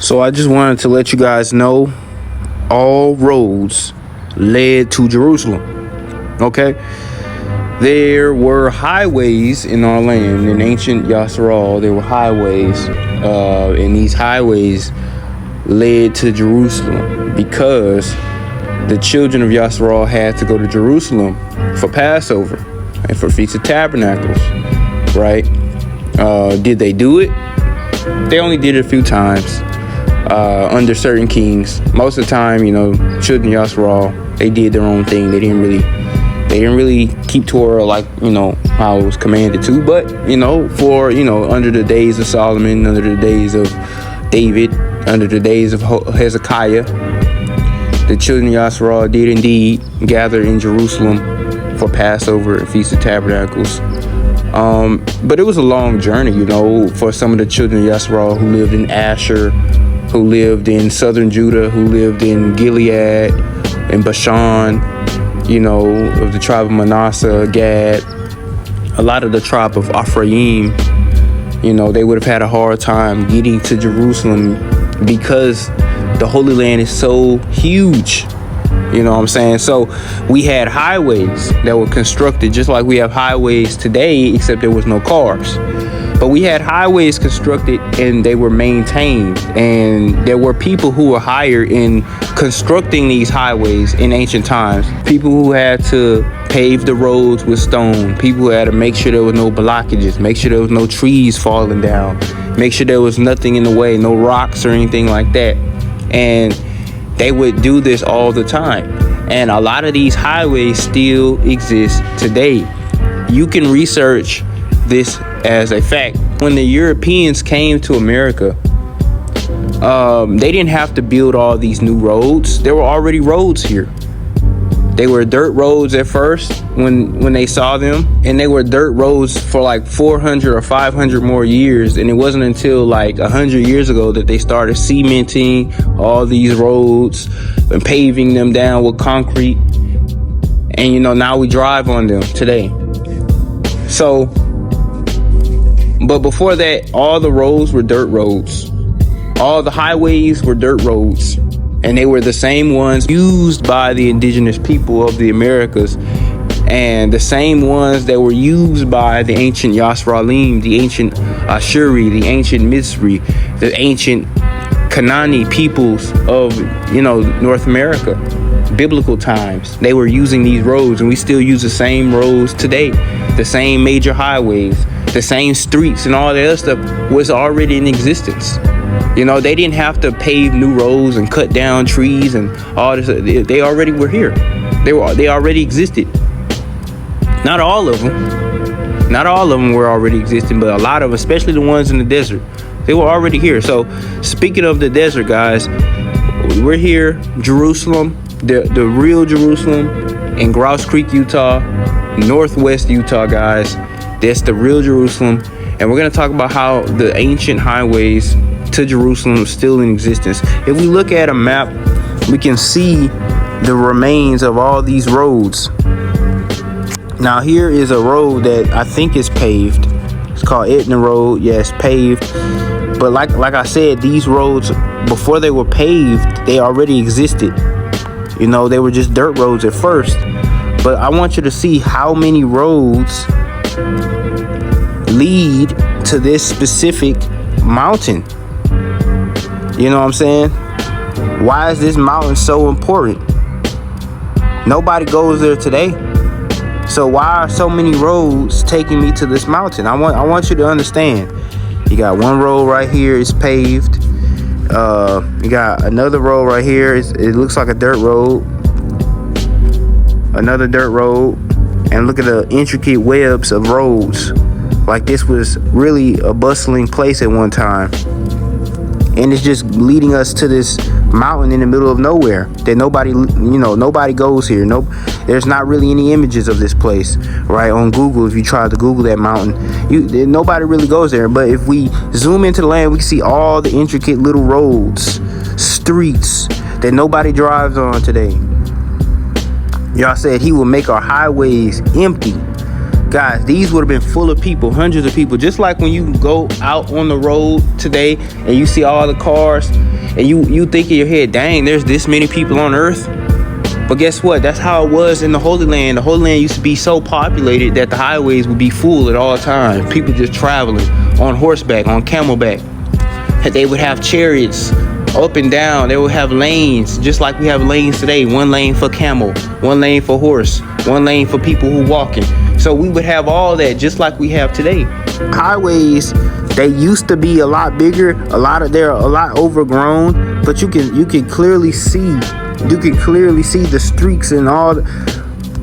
So I just wanted to let you guys know all roads led to Jerusalem. Okay? There were highways in our land. In ancient Yasharal, there were highways. And these highways led to Jerusalem because the children of Yasharal had to go to Jerusalem for Passover and for Feast of Tabernacles. Right? Did they do it? They only did it a few times. Under certain kings. Most of the time, children of Yasharal, they did their own thing. They didn't really keep Torah like, how it was commanded to. But, for, under the days of Solomon, under the days of David, under the days of Hezekiah, the children of Yasharal did indeed gather in Jerusalem for Passover and Feast of Tabernacles. But it was a long journey, for some of the children of Yasharal who lived in Asher, who lived in southern Judah, who lived in Gilead, in Bashan, of the tribe of Manasseh, Gad, a lot of the tribe of Ephraim, they would have had a hard time getting to Jerusalem because the Holy Land is so huge. You know what I'm saying? So we had highways that were constructed just like we have highways today, except there was no cars. But we had highways constructed and they were maintained. And there were people who were hired in constructing these highways in ancient times. People who had to pave the roads with stone. People who had to make sure there was no blockages, make sure there was no trees falling down, make sure there was nothing in the way, no rocks or anything like that. And they would do this all the time. And a lot of these highways still exist today. You can research this as a fact. When the Europeans came to America, they didn't have to build all these new roads. There were already roads here. They were dirt roads at first when they saw them, and they were dirt roads for like 400 or 500 more years. And it wasn't until like 100 years ago that they started cementing all these roads and paving them down with concrete. And now we drive on them today. So, but before that, all the roads were dirt roads. All the highways were dirt roads. And they were the same ones used by the indigenous people of the Americas, and the same ones that were used by the ancient Yasraelim, the ancient Ashuri, the ancient Misri, the ancient Canaanite peoples of, North America. Biblical times, they were using these roads, and we still use the same roads today. The same major highways, the same streets, and all that other stuff was already in existence. They didn't have to pave new roads and cut down trees and all this. They already were here. They already existed. Not all of them were already existing, but a lot of them, especially the ones in the desert, they were already here. So speaking of the desert, guys, we're here, Jerusalem, the real Jerusalem in Grouse Creek, Utah, Northwest Utah, guys. That's the real Jerusalem. And we're going to talk about how the ancient highways to Jerusalem is still in existence. If we look at a map, we can see the remains of all these roads. Now here is a road that I think is paved. It's called Etna Road. Yeah, it's paved. But like I said, these roads, before they were paved, they already existed. They were just dirt roads at first. But I want you to see how many roads lead to this specific mountain. You know what I'm saying? Why is this mountain so important? Nobody goes there today. So why are so many roads taking me to this mountain? I want you to understand. You got one road right here, it's paved. You got another road right here. It looks like a dirt road. Another dirt road. And look at the intricate webs of roads. Like this was really a bustling place at one time. And it's just leading us to this mountain in the middle of nowhere that nobody goes here. There's not really any images of this place, right? On Google, if you try to Google that mountain, nobody really goes there. But if we zoom into the land, we can see all the intricate little roads, streets that nobody drives on today. Y'all said he will make our highways empty. Guys, these would have been full of people, hundreds of people. Just like when you go out on the road today and you see all the cars and you think in your head, dang, there's this many people on earth. But guess what? That's how it was in the Holy Land. The Holy Land used to be so populated that the highways would be full at all times. People just traveling on horseback, on camelback. They would have chariots up and down. They would have lanes, just like we have lanes today. One lane for camel, one lane for horse, one lane for people who walking. So we would have all that just like we have today. Highways, they used to be a lot bigger, they're a lot overgrown, but you can clearly see the streaks and all.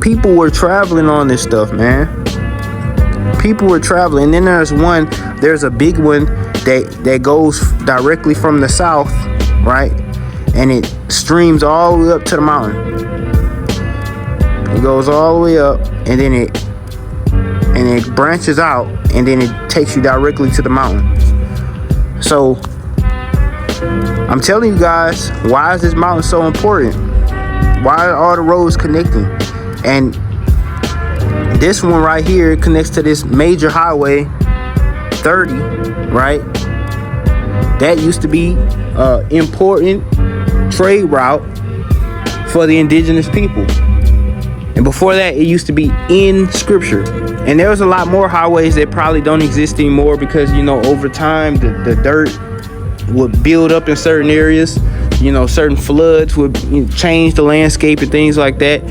People were traveling on this stuff, man. People were traveling. And then there's a big one that goes directly from the south, right? And it streams all the way up to the mountain. It goes all the way up, and then it branches out, and then it takes you directly to the mountain. So I'm telling you guys, why is this mountain so important? Why are all the roads connecting? And this one right here connects to this major highway 30, right? That used to be an important trade route for the indigenous people. And before that, it used to be in scripture. And there was a lot more highways that probably don't exist anymore because, over time, the dirt would build up in certain areas. Certain floods would change the landscape and things like that.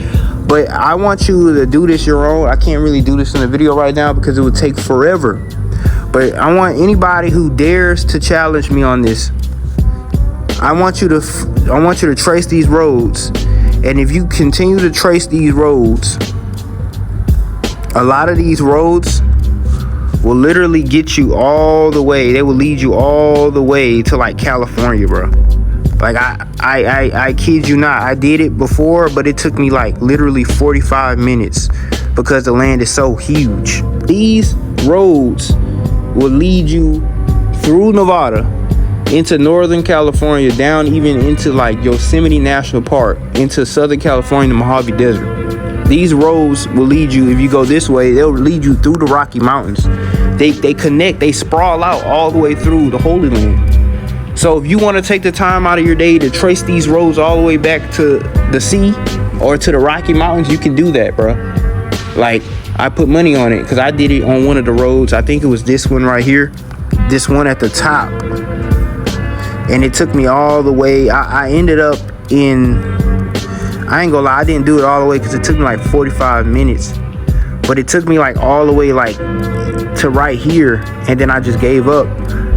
But I want you to do this your own. I can't really do this in a video right now because it would take forever. But I want anybody who dares to challenge me on this. I want you to trace these roads. And if you continue to trace these roads, a lot of these roads will literally get you all the way. They will lead you all the way to like California, bro. Like I kid you not. I did it before, but it took me like literally 45 minutes because the land is so huge. These roads will lead you through Nevada into Northern California, down even into like Yosemite National Park, into Southern California, the Mojave Desert. These roads will lead you, if you go this way, they'll lead you through the Rocky Mountains. They connect, they sprawl out all the way through the Holy Land. So if you want to take the time out of your day to trace these roads all the way back to the sea or to the Rocky Mountains, you can do that, bro. Like, I put money on it because I did it on one of the roads. I think it was this one right here, this one at the top. And it took me all the way. I ended up in, I ain't gonna lie, I didn't do it all the way because it took me like 45 minutes. But it took me like all the way like to right here, and then I just gave up.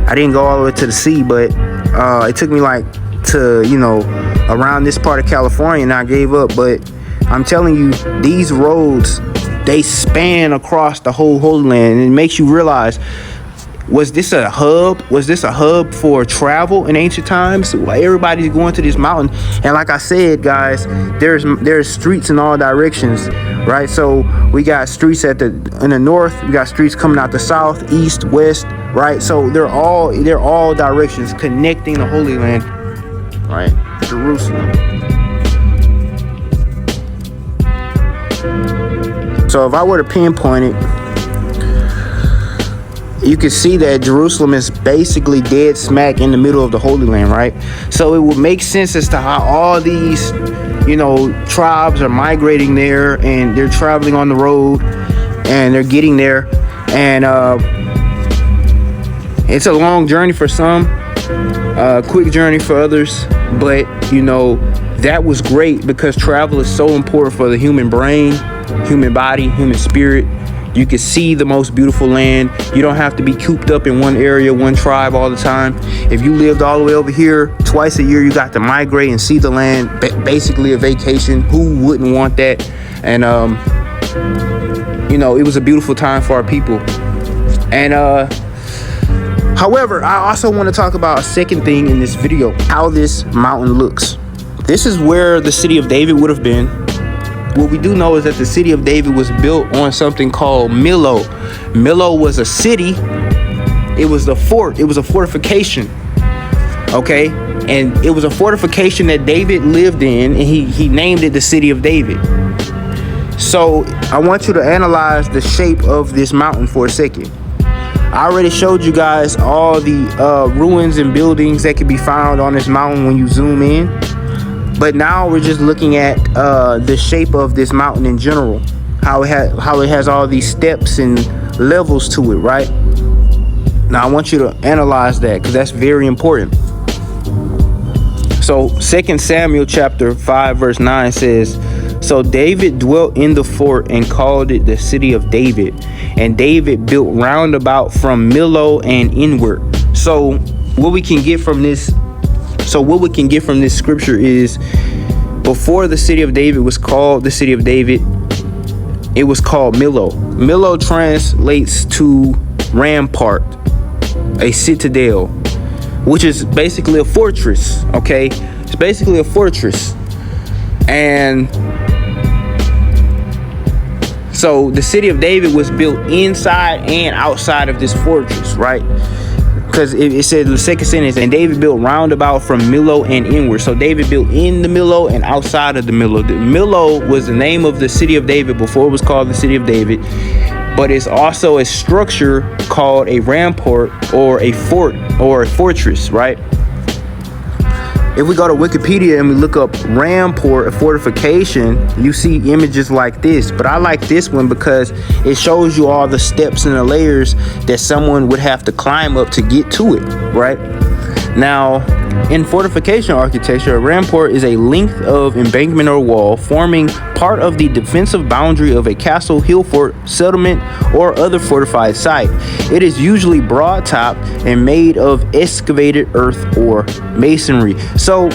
I didn't go all the way to the sea, but it took me like to, around this part of California, and I gave up. But I'm telling you, these roads, they span across the whole Holy Land, and it makes you realize, was this a hub? Was this a hub for travel in ancient times? Everybody's going to this mountain. And like I said, guys, there's streets in all directions, right? So we got streets in the north, we got streets coming out the south, east, west, right? So they're all directions connecting the Holy Land, right? Jerusalem. So if I were to pinpoint it, you can see that Jerusalem is basically dead smack in the middle of the Holy Land, right? So it would make sense as to how all these, tribes are migrating there, and they're traveling on the road, and they're getting there. And it's a long journey for some, quick journey for others. But, that was great because travel is so important for the human brain, human body, human spirit. You can see the most beautiful land. You don't have to be cooped up in one area, one tribe all the time. If you lived all the way over here, twice a year, you got to migrate and see the land, basically a vacation. Who wouldn't want that? And, it was a beautiful time for our people. And, however, I also want to talk about a second thing in this video, how this mountain looks. This is where the city of David would have been. What we do know is that the city of David was built on something called Millo. Millo was a city. It was a fort. It was a fortification. Okay? And it was a fortification that David lived in, and he named it the city of David. So I want you to analyze the shape of this mountain for a second. I already showed you guys all the ruins and buildings that can be found on this mountain when you zoom in. But now we're just looking at the shape of this mountain in general. How it has all these steps and levels to it, right? Now I want you to analyze that because that's very important. So 2 Samuel chapter 5 verse 9 says, "So David dwelt in the fort and called it the city of David. And David built round about from Millo and inward." So what we can get from this scripture is, before the city of David was called the city of David, it was called Millo. Millo translates to rampart, a citadel, which is basically a fortress. Okay, it's basically a fortress. And so the city of David was built inside and outside of this fortress, right? Because it said in the second sentence, "And David built round about from Millo and inward." So David built in the Millo and outside of the Millo. The Millo was the name of the city of David before it was called the city of David. But it's also a structure called a rampart or a fort or a fortress, right? If we go to Wikipedia and we look up rampart, a fortification, you see images like this. But I like this one because it shows you all the steps and the layers that someone would have to climb up to get to it, right? Now, in fortification architecture, a rampart is a length of embankment or wall forming part of the defensive boundary of a castle, hill fort, settlement, or other fortified site. It is usually broad-topped and made of excavated earth or masonry. So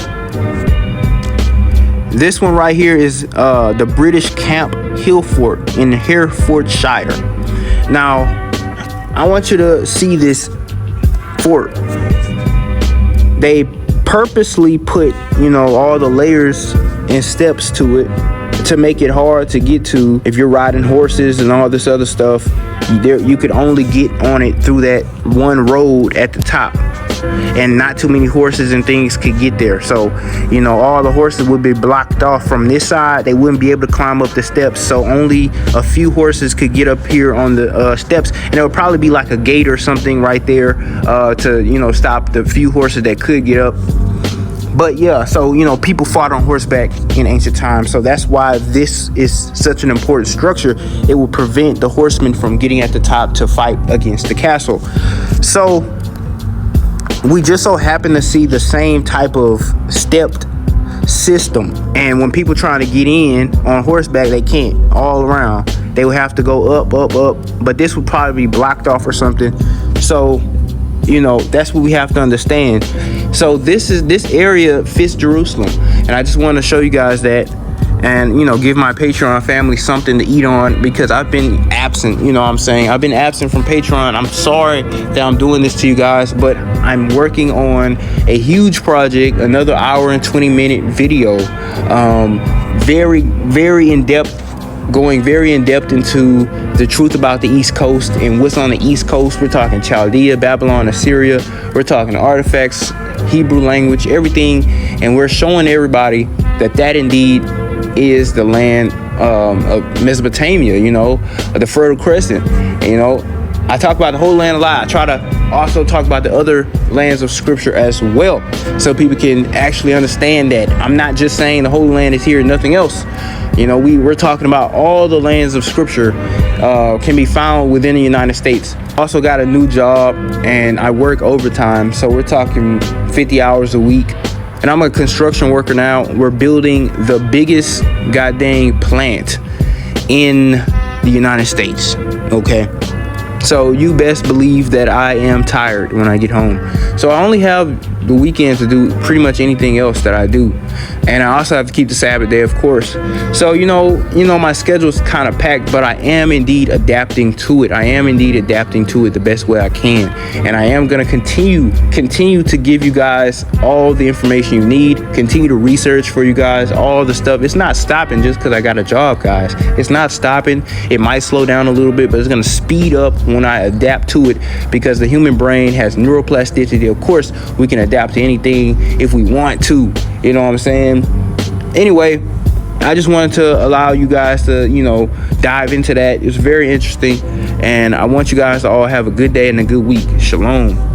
this one right here is the British Camp Hill Fort in Herefordshire. Now, I want you to see this fort. They purposely put, all the layers and steps to it to make it hard to get to. If you're riding horses and all this other stuff, you could only get on it through that one road at the top, and not too many horses and things could get there. So, all the horses would be blocked off from this side. They wouldn't be able to climb up the steps. So only a few horses could get up here on the steps, and it would probably be like a gate or something right there to, stop the few horses that could get up. But yeah, so, people fought on horseback in ancient times. So that's why this is such an important structure. It will prevent the horsemen from getting at the top to fight against the castle. So we just so happen to see the same type of stepped system. And when people trying to get in on horseback, they can't all around. They would have to go up, up, up. But this would probably be blocked off or something. So, that's what we have to understand. So this area fits Jerusalem. And I just want to show you guys that, and give my Patreon family something to eat on, because I've been absent. I've been absent from Patreon. I'm sorry that I'm doing this to you guys, but I'm working on a huge project, another hour and 20-minute video, very, very in-depth, going very in-depth into the truth about the East Coast and what's on the East Coast. We're talking Chaldea, Babylon, Assyria. We're talking artifacts, Hebrew language, everything. And we're showing everybody that indeed is the land of Mesopotamia, the Fertile Crescent. I talk about the whole land a lot. I try to also talk about the other lands of scripture as well, so people can actually understand that I'm not just saying the Holy Land is here and nothing else. We're talking about all the lands of scripture can be found within the United States. Also got a new job and I work overtime, so we're talking 50 hours a week. And I'm a construction worker now. We're building the biggest goddamn plant in the United States. Okay. So you best believe that I am tired when I get home. So I only have the weekends to do pretty much anything else that I do. And I also have to keep the Sabbath day, of course. So, my schedule's kind of packed, but I am indeed adapting to it. I am indeed adapting to it the best way I can. And I am going to continue to give you guys all the information you need, continue to research for you guys, all the stuff. It's not stopping just because I got a job, guys. It's not stopping. It might slow down a little bit, but it's going to speed up when I adapt to it, because the human brain has neuroplasticity. Of course, we can adapt to anything if we want to. You know what I'm saying? Anyway, I just wanted to allow you guys to, dive into that. It was very interesting. And I want you guys to all have a good day and a good week. Shalom.